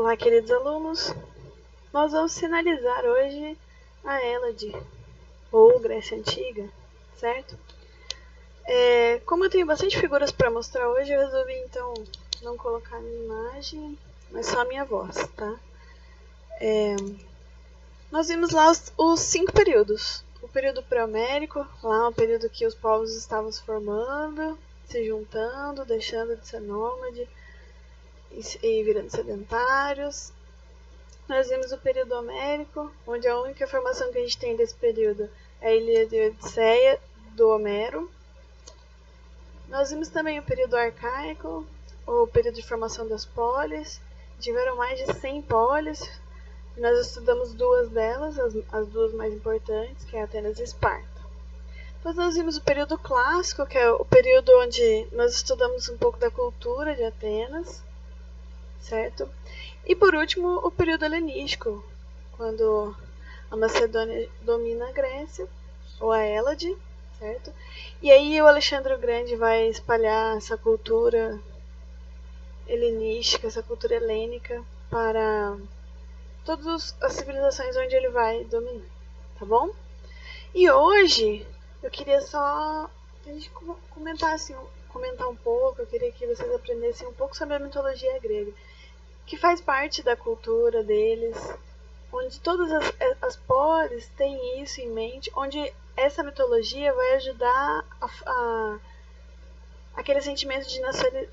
Olá, queridos alunos. Nós vamos finalizar hoje a Hélade, ou Grécia Antiga, certo? Como eu tenho bastante figuras para mostrar hoje, eu resolvi então não colocar a minha imagem, mas só a minha voz, tá? Nós vimos lá os 5 períodos. O período pré-homérico, lá um período que os povos estavam se formando, se juntando, deixando de ser nômade e virando sedentários. Nós vimos o período homérico, onde a única informação que a gente tem desse período é a Ilíada e Odisseia, do Homero. Nós vimos também o período arcaico, o período de formação das polis. Tiveram mais de 100 polis. Nós estudamos duas delas, as duas mais importantes, que é Atenas e Esparta. Depois nós vimos o período clássico, que é o período onde nós estudamos um pouco da cultura de Atenas, certo? E por último, o período helenístico, quando a Macedônia domina a Grécia, ou a Hélade, certo? E aí o Alexandre o Grande vai espalhar essa cultura helenística, essa cultura helênica para todas as civilizações onde ele vai dominar, tá bom? E hoje eu queria só a gente comentar um pouco, eu queria que vocês aprendessem um pouco sobre a mitologia grega, que faz parte da cultura deles, onde todas as polis têm isso em mente, onde essa mitologia vai ajudar aquele sentimento de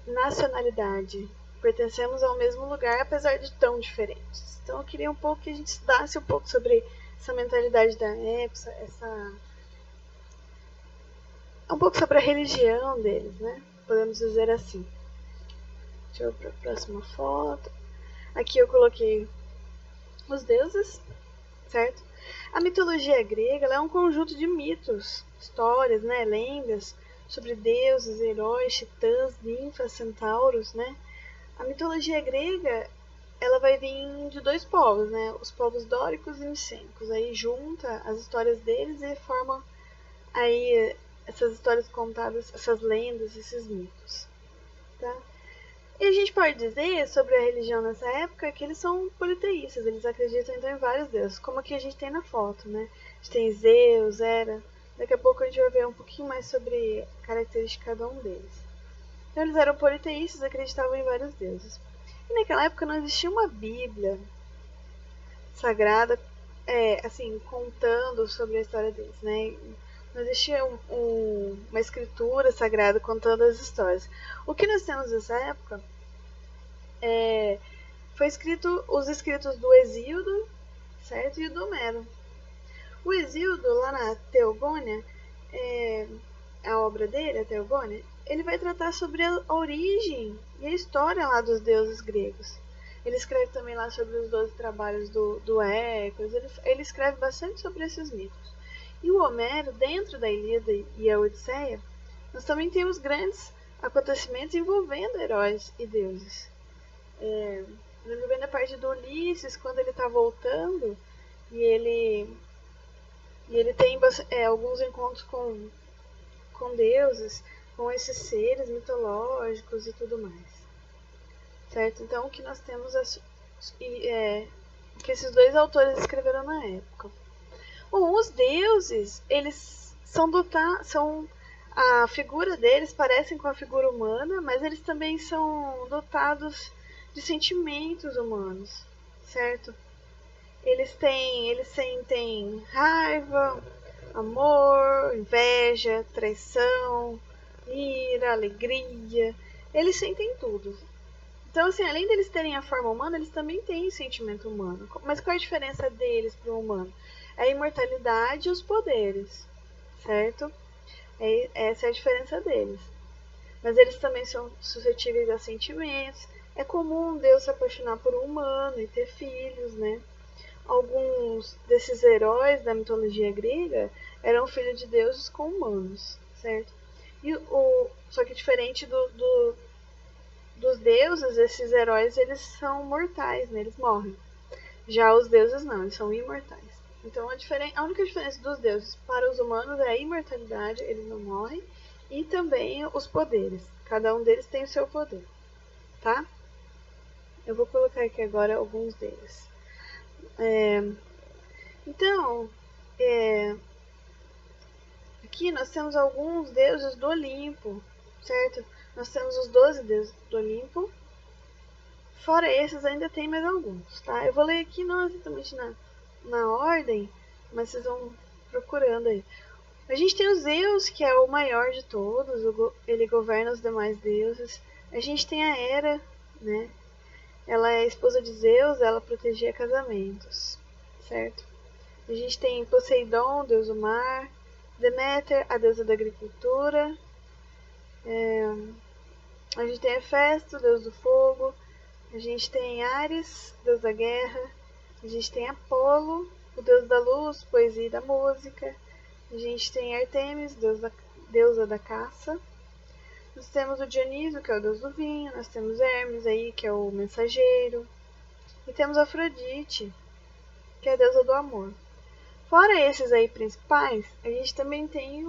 nacionalidade. Pertencemos ao mesmo lugar, apesar de tão diferentes. Então eu queria um pouco que a gente estudasse um pouco sobre essa mentalidade da época, um pouco sobre a religião deles, né? Podemos dizer assim. Deixa eu ir para a próxima foto. Aqui eu coloquei os deuses, certo? A mitologia grega ela é um conjunto de mitos, histórias, né, lendas sobre deuses, heróis, titãs, ninfas, centauros, né? A mitologia grega ela vai vir de dois povos, né? Os povos dóricos e micênicos. Aí junta as histórias deles e forma aí essas histórias contadas, essas lendas, esses mitos, tá? E a gente pode dizer sobre a religião nessa época que eles são politeístas, eles acreditam então em vários deuses, como aqui a gente tem na foto, né? A gente tem Zeus, Hera, daqui a pouco a gente vai ver um pouquinho mais sobre a característica de cada um deles. Então eles eram politeístas, acreditavam em vários deuses. E naquela época não existia uma Bíblia sagrada, assim, contando sobre a história deles, né? Não existia uma escritura sagrada contando as histórias. O que nós temos nessa época foi os escritos do Hesíodo, certo? E do Homero. O Hesíodo, lá na Teogônia, a obra dele, a Teogônia, ele vai tratar sobre a origem e a história lá dos deuses gregos. Ele escreve também lá sobre os 12 trabalhos do Hércules, ele escreve bastante sobre esses mitos. E o Homero, dentro da Ilíada e a Odisseia, nós também temos grandes acontecimentos envolvendo heróis e deuses. Lembro bem da parte do Ulisses, quando ele está voltando, e ele tem alguns encontros com deuses, com esses seres mitológicos e tudo mais. Certo? Então, o que nós temos que esses dois autores escreveram na época. Bom, os deuses, eles a figura deles parecem com a figura humana, mas eles também são dotados de sentimentos humanos, certo? Eles sentem raiva, amor, inveja, traição, ira, alegria. Eles sentem tudo. Então, assim, além deles terem a forma humana, eles também têm sentimento humano. Mas qual é a diferença deles para o humano? É a imortalidade e os poderes, certo? Essa é a diferença deles. Mas eles também são suscetíveis a sentimentos. É comum Deus se apaixonar por um humano e ter filhos, né? Alguns desses heróis da mitologia grega eram filhos de deuses com humanos, certo? Só que diferente dos deuses, esses heróis eles são mortais, né? Eles morrem. Já os deuses não, eles são imortais. Então a única diferença dos deuses para os humanos é a imortalidade, eles não morrem, e também os poderes. Cada um deles tem o seu poder, tá? Eu vou colocar aqui agora alguns deles. Então, aqui nós temos alguns deuses do Olimpo, certo? Nós temos os 12 deuses do Olimpo. Fora esses, ainda tem mais alguns, tá? Eu vou ler aqui não exatamente na ordem, mas vocês vão procurando aí. A gente tem o Zeus, que é o maior de todos, ele governa os demais deuses. A gente tem a Hera, né? Ela é a esposa de Zeus, ela protegia casamentos, certo? A gente tem Poseidon, deus do mar. Deméter, a deusa da agricultura. A gente tem Hefesto, deus do fogo. A gente tem Ares, deus da guerra. A gente tem Apolo, o deus da luz, poesia e da música. A gente tem Artemis, deusa da caça. Nós temos o Dionísio, que é o deus do vinho. Nós temos Hermes aí, que é o mensageiro. E temos Afrodite, que é a deusa do amor. Fora esses aí principais, a gente também tem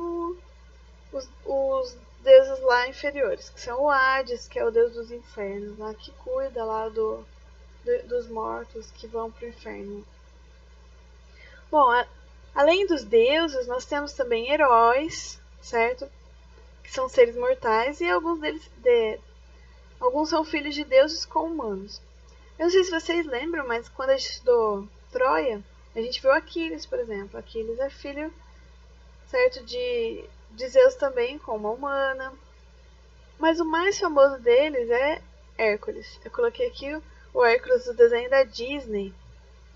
os deuses lá inferiores, que são o Hades, que é o deus dos infernos, lá que cuida lá dos mortos que vão para o inferno. Bom, além dos deuses, nós temos também heróis, certo? Que são seres mortais e alguns deles alguns são filhos de deuses com humanos. Eu não sei se vocês lembram, mas quando a gente estudou Troia, a gente viu Aquiles, por exemplo. Aquiles é filho, certo, de Zeus também, com uma humana. Mas o mais famoso deles é Hércules. Eu coloquei aqui o Hércules do desenho da Disney,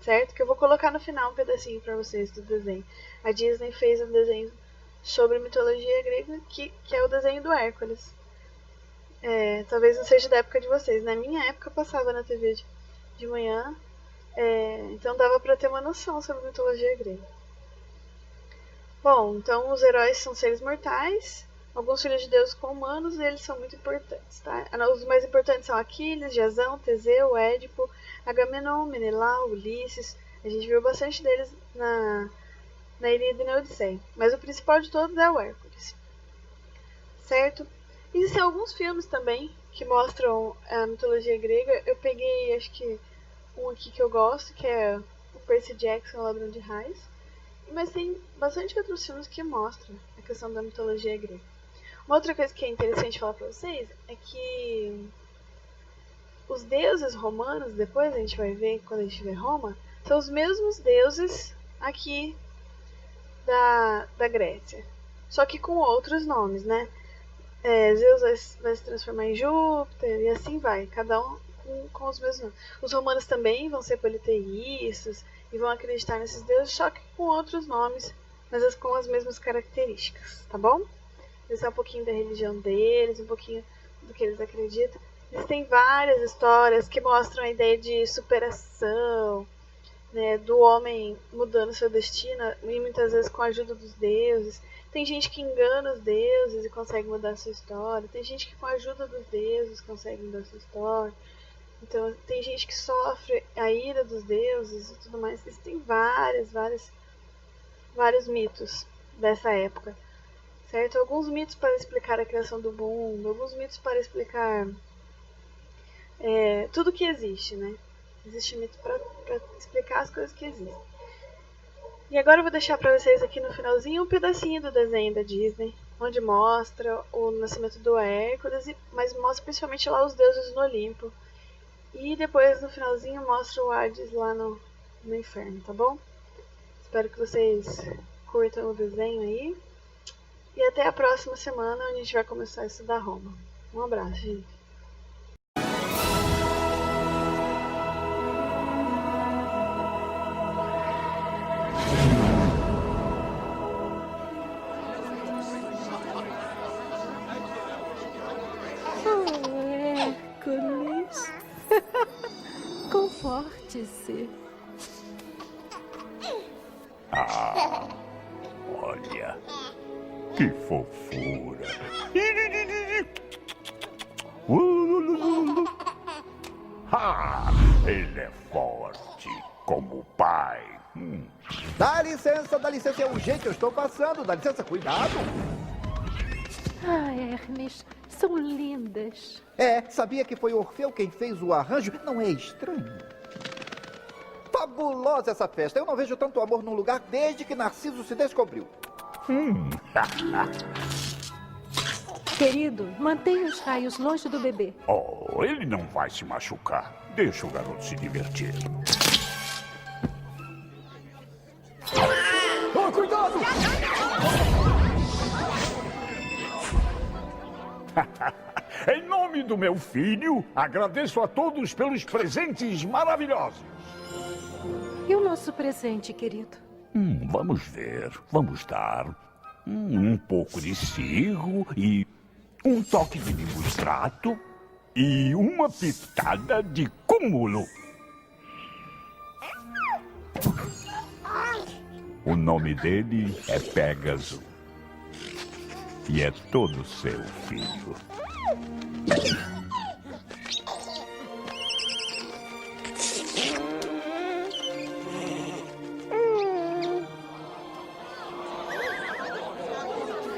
certo? Que eu vou colocar no final um pedacinho para vocês do desenho. A Disney fez um desenho sobre mitologia grega, que é o desenho do Hércules. Talvez não seja da época de vocês. Na minha época passava na TV de manhã, então dava para ter uma noção sobre mitologia grega. Bom, então os heróis são seres mortais, alguns filhos de Deus com humanos, e eles são muito importantes, tá? Os mais importantes são Aquiles, Jasão, Teseu, Édipo, Agamenon, Menelau, Ulisses. A gente viu bastante deles na Ilíada e na Odisseia, mas o principal de todos é o Hércules, certo? Existem alguns filmes também que mostram a mitologia grega. Eu peguei, acho que um aqui que eu gosto, que é o Percy Jackson, Ladrão de Raios. Mas tem bastante outros filmes que mostram a questão da mitologia grega. Uma outra coisa que é interessante falar pra vocês é que os deuses romanos, depois a gente vai ver quando a gente vê Roma, são os mesmos deuses aqui da Grécia. Só que com outros nomes, né? Zeus vai se transformar em Júpiter e assim vai, cada um com os mesmos nomes. Os romanos também vão ser politeístas e vão acreditar nesses deuses, só que com outros nomes, mas com as mesmas características, tá bom? Esse é um pouquinho da religião deles, um pouquinho do que eles acreditam. Existem várias histórias que mostram a ideia de superação, né, do homem mudando seu destino, e muitas vezes com a ajuda dos deuses. Tem gente que engana os deuses e consegue mudar a sua história. Tem gente que com a ajuda dos deuses consegue mudar a sua história. Então tem gente que sofre a ira dos deuses e tudo mais. Existem vários mitos dessa época, certo? Alguns mitos para explicar a criação do mundo, alguns mitos para explicar tudo que existe, né? Existe mito para explicar as coisas que existem. E agora eu vou deixar para vocês aqui no finalzinho um pedacinho do desenho da Disney, onde mostra o nascimento do Hércules, mas mostra principalmente lá os deuses no Olimpo. E depois no finalzinho mostra o Hades lá no inferno, tá bom? Espero que vocês curtam o desenho aí. E até a próxima semana, onde a gente vai começar a estudar Roma. Um abraço, gente. Hércules, conforte-se. Olha, que fofura. Ele é forte como o pai. Dá licença, é urgente, eu estou passando. Dá licença, cuidado. Ah, Hermes, são lindas. Sabia que foi Orfeu quem fez o arranjo? Não é estranho? Fabulosa essa festa. Eu não vejo tanto amor num lugar desde que Narciso se descobriu. Querido, mantenha os raios longe do bebê. Oh, ele não vai se machucar. Deixa o garoto se divertir. Oh, cuidado! Em nome do meu filho, agradeço a todos pelos presentes maravilhosos. E o nosso presente, querido? Vamos ver. Vamos dar um pouco de cirro e um toque de limbo-extrato e uma pitada de cúmulo. O nome dele é Pégaso. E é todo seu, filho.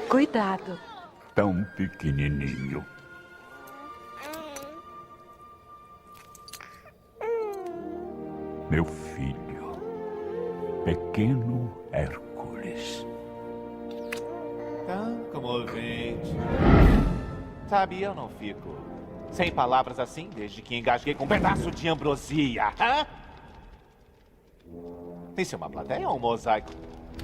Cuidado. Tão pequenininho. Meu filho, pequeno Hércules. Tão comovente. Sabe, eu não fico sem palavras assim desde que engasguei com um pedaço de ambrosia. Hã? Isso é uma plateia ou um mosaico?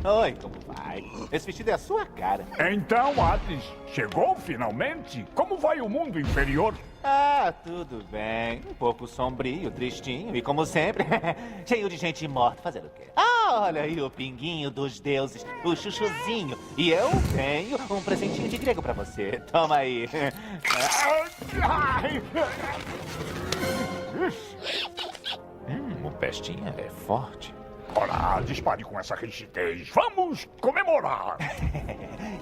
Oi, como vai? Esse vestido é a sua cara. Então, Hades, chegou finalmente? Como vai o mundo inferior? Ah, tudo bem. Um pouco sombrio, tristinho e, como sempre, cheio de gente morta. Fazer o quê? Ah, olha aí o pinguinho dos deuses, o chuchuzinho. E eu tenho um presentinho de grego pra você. Toma aí. O pestinha é forte. Ora, dispare com essa rigidez. Vamos comemorar!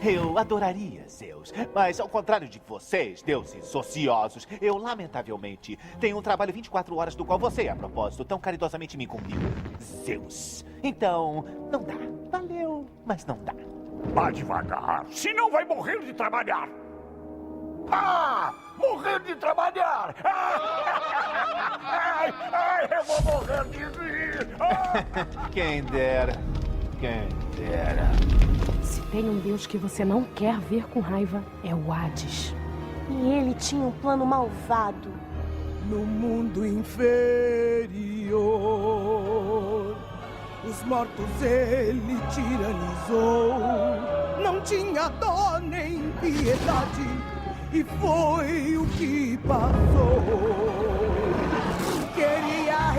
Eu adoraria, Zeus. Mas ao contrário de vocês, deuses ociosos, eu lamentavelmente tenho um trabalho 24 horas do qual você, a propósito, tão caridosamente me incumbiu. Zeus. Então, não dá. Valeu, mas não dá. Vá devagar, senão vai morrer de trabalhar. Ah! Morrer de trabalhar! Ai, eu vou morrer de rir! Quem dera. Quem dera. Se tem um deus que você não quer ver com raiva, é o Hades. E ele tinha um plano malvado. No mundo inferior, os mortos ele tiranizou. Não tinha dó nem piedade. E foi o que passou. Queria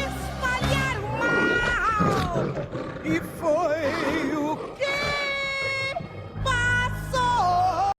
espalhar o mal. E foi